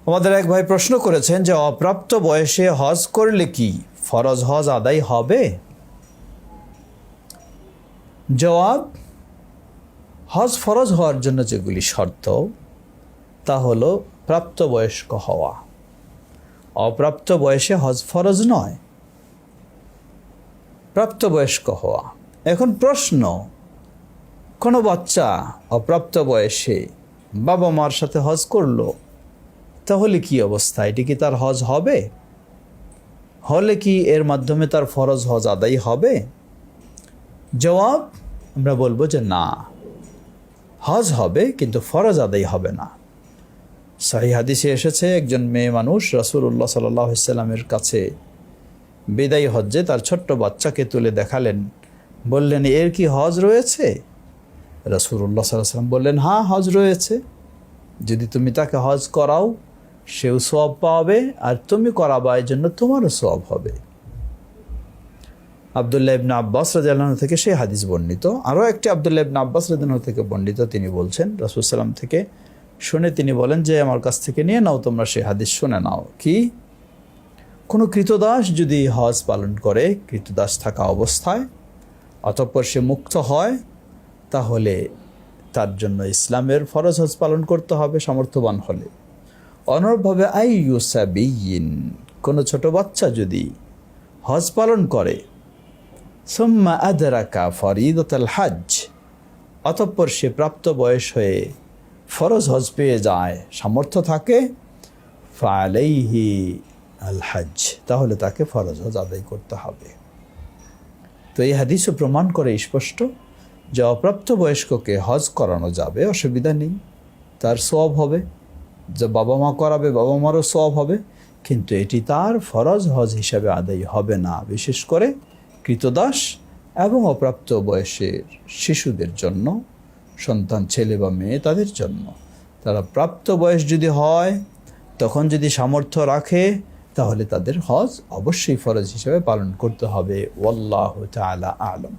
আমাদের এক ভাই প্রশ্ন করেছেন যে অপ্রাপ্ত বয়সে হজ করলে কি ফরজ হজ আদায় হবে? জবাব, হজ ফরজ হওয়ার জন্য যেগুলি শর্ত তা হলো প্রাপ্তবয়স্ক হওয়া। অপ্রাপ্ত বয়সে হজ ফরজ নয়, প্রাপ্তবয়স্ক হওয়া। এখন প্রশ্ন, কোনো বাচ্চা অপ্রাপ্ত বয়সে বাবা মার সাথে হজ করলো, তাহলে কি অবস্থা? এটি কি তার হজ হবে? হলে কি এর মাধ্যমে তার ফরজ হজ আদায় হবে? জবাব, আমরা বলবো যে না, হজ হবে কিন্তু ফরজ আদায় হবে না। সহিহ হাদিসে এসেছে, একজন মেয়ে মানুষ রাসূলুল্লাহ সাল্লাল্লাহু আলাইহি ওয়াসাল্লামের কাছে বিদায়ী হজ্জে তার ছোট্ট বাচ্চাকে তুলে দেখালেন, বললেন, এর কি হজ রয়েছে? রাসূলুল্লাহ সাল্লাল্লাহু আলাইহি ওয়াসাল্লাম বললেন, হ্যাঁ, হজ রয়েছে। যদি তুমি তাকে হজ করাও সেও সওয়াব পাবে, আর তুমি করাবা এর জন্য তোমারও সওয়াব হবে। আব্দুল্লাহ ইবনে আব্বাস রাদিয়াল্লাহু আনহু থেকে সেই হাদিস বর্ণিত। আরও একটি আব্দুল্লাহ ইবনে আব্বাস রাদিয়াল্লাহু আনহু থেকে বর্ণিত, তিনি বলছেন রাসূল সাল্লাম থেকে শুনে তিনি বলেন যে আমার কাছ থেকে নিয়ে নাও, তোমরা সেই হাদিস শুনে নাও। কি? কোনো কৃতদাস যদি হজ পালন করে, কৃতদাস থাকা অবস্থায়, অতঃপর সে মুক্ত হয়, তাহলে তার জন্য ইসলামের ফরজ হজ পালন করতে হবে সামর্থ্যবান হলে। অনুরূপভাবে আইয়ু সাবিয়িন, কোনো ছোট বাচ্চা যদি হজ পালন করে, সুম্মা আদরাকা ফরিদাতাল হজ, অতঃপর সে প্রাপ্ত বয়স হয়ে ফরজ হজ পেয়ে যায়, সামর্থ্য থাকে, ফালাইহি আল হজ, তাহলে তাকে ফরজ হজ আদায় করতে হবে। তো এই হাদিসও প্রমাণ করে স্পষ্ট যে অপ্রাপ্ত বয়স্ককে হজ করানো যাবে, অসুবিধা নেই, তার সওয়াব হবে। যে বাবা মা করাবে, বাবা মারও সওয়াব হবে, কিন্তু এটি তার ফরজ হজ হিসাবে আদায় হবে না, বিশেষ করে কৃতদাস এবং অপ্রাপ্ত বয়সের শিশুদের জন্য, সন্তান ছেলে বা মেয়ে তাদের জন্য। তারা প্রাপ্ত বয়স যদি হয়, তখন যদি সামর্থ্য রাখে, তাহলে তাদের হজ অবশ্যই ফরজ হিসাবে পালন করতে হবে। ওয়াল্লাহু তাআলা আ'লাম।